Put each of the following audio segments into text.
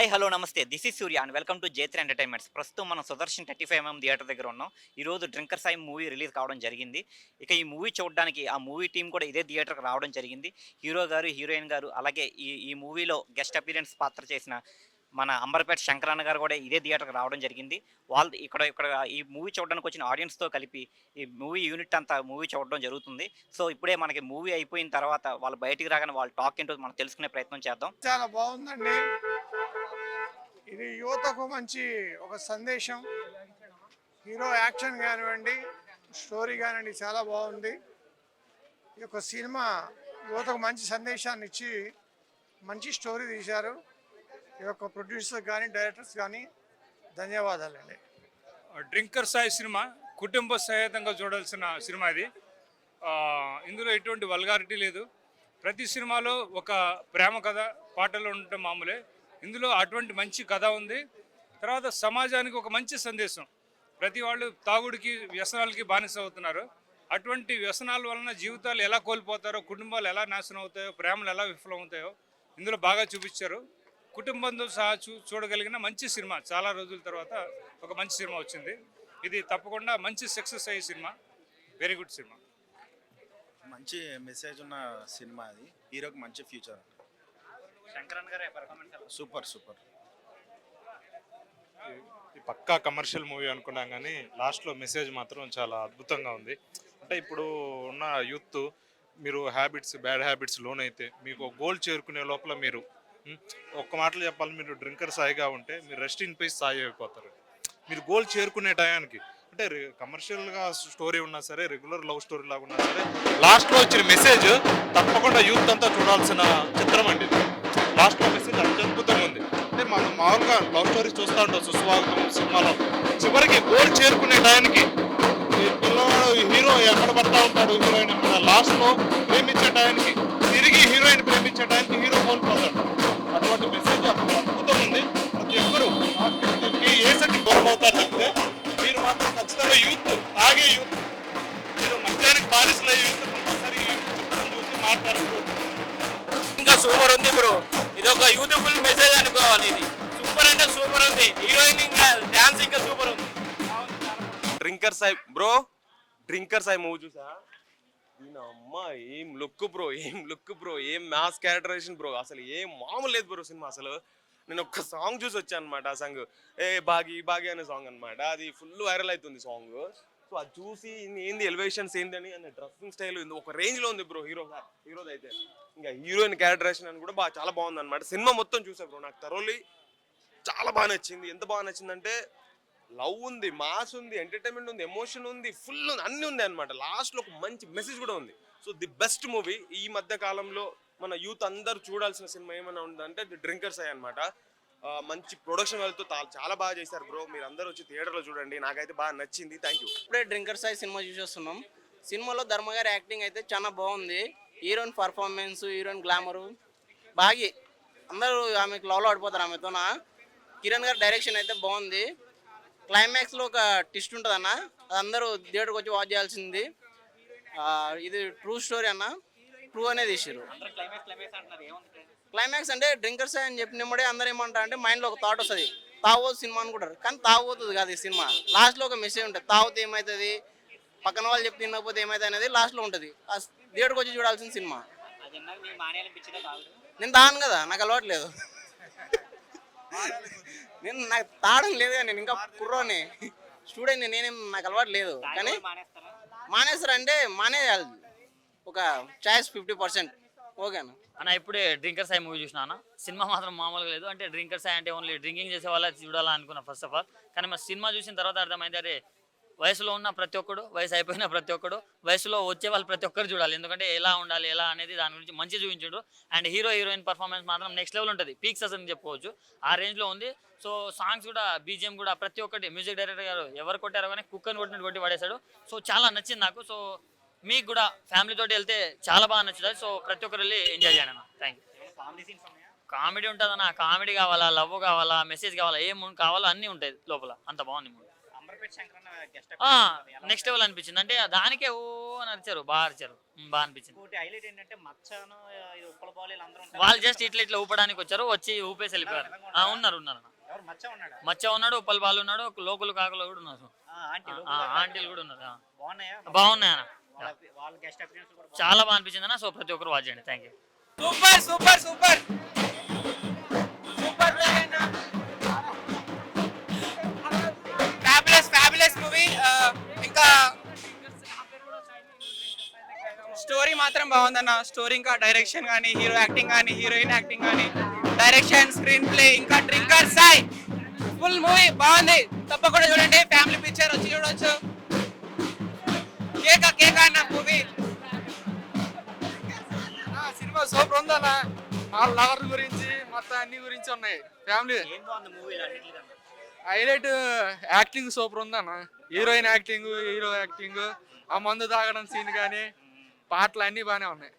Hi hello నమస్తే this is Surya and welcome to Jetri entertainments. ప్రస్తుతం మనం సుదర్శన్ 35mm థియేటర్ దగ్గర ఉన్నాం. ఈరోజు డ్రింకర్ సాయి మూవీ రిలీజ్ కావడం జరిగింది. ఇక ఈ మూవీ చూడడానికి ఆ మూవీ టీం కూడా ఇదే థియేటర్కి రావడం జరిగింది. హీరో గారు, హీరోయిన్ గారు, అలాగే ఈ ఈ మూవీలో గెస్ట్ అపీరెన్స్ పాత్ర చేసిన మన అంబర్పేట శంకరన్న గారు కూడా ఇదే థియేటర్కి రావడం జరిగింది. వాళ్ళు ఇక్కడ ఇక్కడ ఈ మూవీ చూడడానికి వచ్చిన ఆడియన్స్తో కలిపి ఈ మూవీ యూనిట్ అంతా మూవీ చూడడం జరుగుతుంది. సో ఇప్పుడే మనకి మూవీ అయిపోయిన తర్వాత వాళ్ళు బయటికి రాగానే వాళ్ళ టాక్ ఏంటో మనం తెలుసుకునే ప్రయత్నం చేద్దాం. చాలా బాగుందండి. ఇది యువతకు మంచి ఒక సందేశం. హీరో యాక్షన్ కానివ్వండి, స్టోరీ కానివ్వండి, చాలా బాగుంది. ఈ యొక్క సినిమా యువతకు మంచి సందేశాన్ని ఇచ్చి మంచి స్టోరీ తీశారు. ఈ యొక్క ప్రొడ్యూసర్ కానీ డైరెక్టర్స్ కానీ ధన్యవాదాలండి. డ్రింకర్ సాయి సినిమా కుటుంబ సహితంగా చూడాల్సిన సినిమా ఇది. ఇందులో ఎటువంటి వల్గారిటీ లేదు. ప్రతి సినిమాలో ఒక ప్రేమ కథ పాటలు ఉండటం మామూలే. ఇందులో అటువంటి మంచి కథ ఉంది. తర్వాత సమాజానికి ఒక మంచి సందేశం. ప్రతి వాళ్ళు తాగుడికి వ్యసనాలకి బానిస అవుతున్నారు. అటువంటి వ్యసనాల వలన జీవితాలు ఎలా కోల్పోతారో, కుటుంబాలు ఎలా నాశనం అవుతాయో, ప్రేమలు ఎలా విఫలం అవుతాయో ఇందులో బాగా చూపించారు. కుటుంబంతో సహా చూడగలిగిన మంచి సినిమా. చాలా రోజుల తర్వాత ఒక మంచి సినిమా వచ్చింది. ఇది తప్పకుండా మంచి సక్సెస్ అయ్యే సినిమా. Very good cinema. మంచి మెసేజ్ ఉన్న సినిమా. అది హీరోకి మంచి ఫ్యూచర్. శంకరన్ గారి పర్ఫార్మెన్స్ సూపర్ సూపర్. ఈ పక్కా కమర్షియల్ మూవీ అనుకున్నాం కానీ లాస్ట్లో మెసేజ్ మాత్రం చాలా అద్భుతంగా ఉంది. అంటే ఇప్పుడు ఉన్న యూత్ మీరు బ్యాడ్ హ్యాబిట్స్ లోన్ అయితే మీకు గోల్ చేరుకునే లోపల మీరు ఒక్క మాటలు చెప్పాలి, మీరు డ్రింకర్ సాయిగా ఉంటే మీరు రెస్ట్ ఇన్ పీస్ సాయి అయిపోతారు. మీరు గోల్ చేరుకునే టయానికి అంటే కమర్షియల్గా స్టోరీ ఉన్నా సరే, రెగ్యులర్ లవ్ స్టోరీ లాగా ఉన్నా సరే, లాస్ట్లో వచ్చిన మెసేజ్ తప్పకుండా యూత్ అంతా చూడాల్సిన చిత్రం అండి. లాస్ట్లో మెసేజ్ అత్యద్భుతంగా ఉంది. అంటే మనం మామూలుగా లవ్ స్టోరీస్ చూస్తూ ఉంటాం సుస్వాగతం సినిమాలో. చివరికి గోల్ చేరుకునే టయానికి ఈ పిల్లవాడు హీరో ఎక్కడ పడతా ఉంటాడు, హీరోయిన్ ఎక్కడ, లాస్ట్లో ప్రేమించే టయానికి, తిరిగి హీరోయిన్ ప్రేమించే టయానికి హీరో కోల్పోతాడు. అటువంటి మెసేజ్ అద్భుతం ఉంది. ప్రతి ఒక్కరు ఏ సరికి కోల్పోతారు చెప్తే మీరు మాత్రం ఖచ్చితంగా యూత్ తాగే యూత్, మీరు మధ్యాహ్నం బానిసల యూత్ కంపల్సరీ చూసి మాట్లాడుతూ ఇంకా సూపర్ ఉంది బ్రో. ఇది ఒక యూత్ఫుల్ మెసేజ్ అనుకోవాలి. ఇది సూపర్ అంటే సూపర్ ఉంది. హీరోయిన్ ఇంకా డాన్స్ ఇంకా సూపర్ ఉంది. Drinker Sai bro, drinker Sai movie చూసా. దీని అమ్మ ఏం లుక్ బ్రో, ఏం లుక్ బ్రో, ఏం మ్యాథ్స్ క్యారెక్టరైజేషన్ బ్రో. అసలు ఏం మామూలు లేదు బ్రో సినిమా. అసలు నేను ఒక్క సాంగ్ చూసి వచ్చాను అనమాట. ఆ సాంగ్ బాగి బాగి అనే సాంగ్ అనమాట. అది ఫుల్ వైరల్ అవుతుంది సాంగ్. సో అది చూసి ఏంది ఎలివేషన్స్ ఏంటని అనే డ్రెస్సింగ్ స్టైల్ ఒక రేంజ్లో ఉంది బ్రో. హీరోది అయితే ఇంకా హీరోయిన్ క్యారెక్టరైజేషన్ అని కూడా చాలా బాగుంది అనమాట. సినిమా మొత్తం చూసా బ్రో. నాకు థరోలీ చాలా బాగా నచ్చింది. ఎంత బాగా నచ్చిందంటే లవ్ ఉంది, మాస్ ఉంది, ఎంటర్టైన్మెంట్ ఉంది, ఎమోషన్ ఉంది, ఫుల్ అన్నీ ఉంది అనమాట. లాస్ట్లో ఒక మంచి మెసేజ్ కూడా ఉంది. సో ది బెస్ట్ మూవీ ఈ మధ్య కాలంలో మన యూత్ అందరూ చూడాల్సిన సినిమా ఏమైనా ఉందంటే డ్రింకర్ సాయి అనమాట. మంచి ప్రొడక్షన్ వాళ్ళతో చాలా బాగా చేశారు బ్రో. మీరు అందరూ వచ్చి థియేటర్లో చూడండి. నాకైతే బాగా నచ్చింది. Thank you. ఇప్పుడే డ్రింకర్ సాయి సినిమా చూసేస్తున్నాం. సినిమాలో ధర్మ గారి యాక్టింగ్ అయితే చాలా బాగుంది. హీరోయిన్ పర్ఫార్మెన్స్, హీరోయిన్ గ్లామరు బాగా అందరూ ఆమెకు లవ్లో పడిపోతారు ఆమెతోన. కిరణ్ గారి డైరెక్షన్ అయితే బాగుంది. క్లైమాక్స్లో ఒక ట్విస్ట్ ఉంటుంది అన్న, అది అందరూ థియేటర్కి వచ్చి వాచ్ చేయాల్సింది. ఇది ట్రూ స్టోరీ అన్న. ట్రూ అనేది ఇష్యూరు. క్లైమాక్స్ అంటే డ్రింకర్స్ అని చెప్పినప్పుడే అందరూ ఏమంటారు అంటే మైండ్లో ఒక థాట్ వస్తుంది, తాగోదు సినిమా అనుకుంటారు. కానీ తాగోతుంది కాదు ఈ సినిమా. లాస్ట్లో ఒక మెసేజ్ ఉంటుంది. తాగితే ఏమవుతుంది, పక్కన వాళ్ళు చెప్పి తినకపోతే ఏమవుతుంది అనేది లాస్ట్లో ఉంటుంది. ఆ థియేటర్కి వచ్చి చూడాల్సిన సినిమా. నేను తాగను కదా, నాకు అలవాటు లేదు. నాకు తాగడం లేదు కానీ నేను ఇంకా కుర్రోని స్టూడెంట్, నేనేం నాకు అలవాటు లేదు. కానీ మానేస్తారంటే మానేయాలి. ఒక చాయిస్ 50%. ఓకేనా అన్న? ఇప్పుడే డ్రింకర్ సాయి మూవీ చూసినా అన్న. సినిమా మాత్రం మామూలుగా లేదు. అంటే డ్రింకర్ సాయి అంటే ఓన్లీ డ్రింకింగ్ చేసే వాళ్ళ చూడాలని అనుకున్నా ఫస్ట్ ఆఫ్ ఆల్. కానీ మా సినిమా చూసిన తర్వాత అర్థమైంది, అరే వయసులో ఉన్న ప్రతి ఒక్కడు, వయసు అయిపోయిన ప్రతి ఒక్కడు, వయసులో వచ్చే వాళ్ళు ప్రతి ఒక్కరు చూడాలి. ఎందుకంటే ఎలా ఉండాలి ఎలా అనేది దాని గురించి మంచి చూపించాడు. అండ్ హీరోయిన్ పర్ఫార్మెన్స్ మాత్రం నెక్స్ట్ లెవెల్ ఉంటుంది. పీక్స్ అని చెప్పుకోవచ్చు. ఆ రేంజ్లో ఉంది. సో సాంగ్స్ కూడా, బీజిఎం కూడా ప్రతి ఒక్కటి మ్యూజిక్ డైరెక్టర్ గారు ఎవరు కొట్టారో కానీ కుక్కని కొట్టినట్టు కొట్టి పడేశాడు. సో చాలా నచ్చింది నాకు. సో మీకు కూడా ఫ్యామిలీతో వెళ్తే చాలా బాగా నచ్చుతుంది. సో ప్రతి ఒక్కరు వెళ్ళి ఎంజాయ్ చేయండి అన్న. Thank you. కామెడీ ఉంటుందన్న. కామెడీ కావాలా, లవ్ కావాలా, మెసేజ్ కావాలా, ఏం కావాలో అన్నీ ఉంటాయి లోపల. అంత బాగుంది మూవీ. వరపెట్టి శంకరన్న గెస్ట్ నెక్స్ట్ లెవెల్ అనిపించింది. అంటే దానికే ఓ అని అరిచారు, బాగా అరిచారు, బాగా అనిపించింది. ఇంకోటి హైలైట్ ఏంటంటే మచ్చను ఇది ఉప్పల బాలు వీళ్ళందరూ ఉంటారు. వాళ్ళు జస్ట్ ఇట్లా ఊపడానికి వచ్చారు, వచ్చి ఊపేసి వెళ్ళిపోయారు. ఉన్నారు ఉన్నారు ఎవరు మచ్చ ఉన్నాడా? మచ్చ ఉన్నాడు, ఉప్పల్ బాలు ఉన్నాడు, లోకల్ కాకులు కూడా ఉన్నారు, ఆంటీ ఆంటీలు కూడా ఉన్నారు. బాగున్నాయా? బాగున్నాయి అన్న, వాళ్ళ గెస్ట్ అపియరెన్స్ కూడా చాలా బాగా అనిపించింది అన్న. సో ప్రతి ఒక్కరు వాచ్ చేయండి. Thank you. Super super super fabulous movie. ఇంకా స్టోరీ మాత్రం బాగుందన్న. స్టోరీ ఇంకా డైరెక్షన్ కానీ, హీరో యాక్టింగ్ కానీ, హీరోయిన్ యాక్టింగ్ కానీ, డైరెక్షన్, స్క్రీన్ ప్లే, ఇంకా డ్రింకర్ సాయ్ ఫుల్ మూవీ బాగుంది. తప్పకుండా చూడండి, ఫ్యామిలీ పిక్చర్ వచ్చి చూడొచ్చు. కేక అన్న మూవీ. సినిమా సూపర్ ఉందన్న. వాళ్ళ లవర్ గురించి మొత్తం అన్ని గురించి ఉన్నాయి. ఫ్యామిలీ ఏం బాగుంది మూవీలో అన్నిటికన్నా? హైలైట్ యాక్టింగ్ సూపర్ ఉందన్న. హీరోయిన్ యాక్టింగ్, హీరో యాక్టింగ్, ఆ మందు తాగడం సీన్ కానీ, పాటలు అన్ని బాగానే ఉన్నాయి.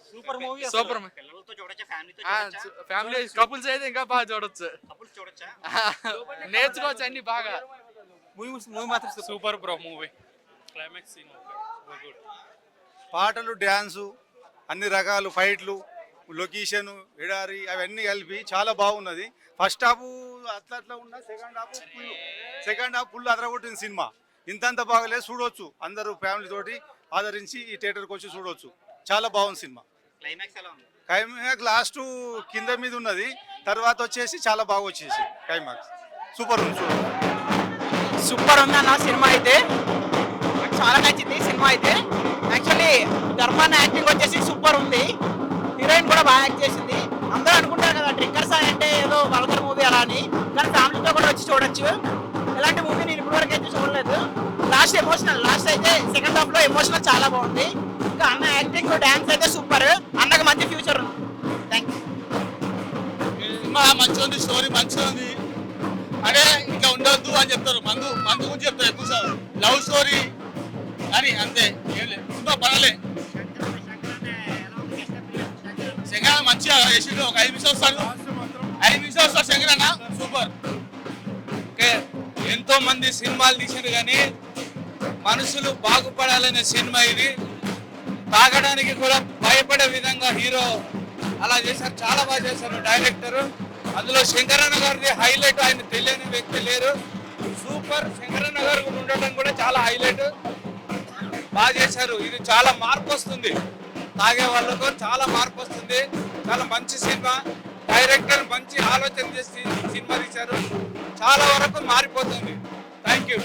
Super movie. సూపర్. పిల్లలతో చూడొచ్చా, ఫ్యామిలీతో చూడొచ్చా? ఫ్యామిలీ కపుల్స్ అయితే ఇంకా బాగా చూడొచ్చు, కపుల్స్ చూడొచ్చా? నేర్చుకోవచ్చు అన్ని బాగా. మూవీ మాత్రం super bro movie. Climax scene పాటలు, డ్యాన్సు, అన్ని రకాలు ఫైట్లు, లొకేషన్, ఎడారి అవన్నీ కలిపి చాలా బాగున్నది. ఫస్ట్ హాఫ్ అట్లా ఉన్న సెకండ్ హాఫ్ ఫుల్ అదరగొట్టింది సినిమా. ఇంతంత బాగలేదు, చూడవచ్చు. అందరూ ఫ్యామిలీ తోటి ఆదరించి ఈ థియేటర్కి వచ్చి చూడవచ్చు. చాలా బాగుంది సినిమా. క్లైమాక్స్ ఎలా ఉంది? క్లైమాక్స్ లాస్ట్ కింద మీద ఉన్నది, తర్వాత వచ్చేసి చాలా బాగా వచ్చేసి క్లైమాక్స్ సూపర్ ఉంది. సూపర్ ఉందన్న సినిమా అయితే. నాకు చాలా నచ్చింది సినిమా అయితే. యాక్చువల్లీ ధర్మాన్ యాక్టింగ్ వచ్చేసి సూపర్ ఉంది. హీరోయిన్ కూడా బాగా యాక్ట్ చేసింది. అందరూ అనుకుంటారు కదా డ్రింకర్స్ అంటే ఏదో వల్గర్ మూవీ అలా అని, కానీ ఫ్యామిలీతో కూడా వచ్చి చూడొచ్చు. ఇలాంటి మూవీ నేను ఇప్పటివరకు అయితే చూడలేదు. లాస్ట్ ఎమోషనల్, లాస్ట్ అయితే సెకండ్ హాఫ్ లో ఎమోషనల్ చాలా బాగుంది. ఇంకా అన్న యాక్టింగ్, డాన్స్ అయితే సూపర్. అన్నకు మంచి ఫ్యూచర్ ఉంది. Thank you. సినిమా మంచిగా ఉంది, స్టోరీ మంచిగా ఉంది. అదే ఇంకా ఉండొద్దు అని చెప్తారు, మందు గురించి చెప్తారు ఎక్కువ. లవ్ స్టోరీ అని అంతే, ఏం లేదు. సినిమా పర్వాలే. శంకరన్న మంచిగా చేసిండు. ఒక 5 నిమిషాలు వస్తాడు, 5 నిమిషాలు వస్తాడు శంకరన్న. సూపర్. ఓకే, ఎంతో మంది సినిమాలు తీసారు కానీ మనుషులు బాగుపడాలనే సినిమా ఇది. తాగడానికి కూడా భయపడే విధంగా హీరో అలా చేశారు, చాలా బాగా చేశారు డైరెక్టర్. అందులో శంకరన్న గారిది హైలైట్. ఆయన తెలియని వ్యక్తి లేరు. సూపర్. శంకరన్న గారు ఉండటం కూడా చాలా హైలైట్. బాగా చేశారు. ఇది చాలా మార్పు వస్తుంది, తాగే వాళ్ళకు చాలా మార్పు వస్తుంది. చాలా మంచి సినిమా. డైరెక్టర్ మంచి ఆలోచన చేసి సినిమా తీశారు. చాలా వరకు మారిపోతుంది. Thank you.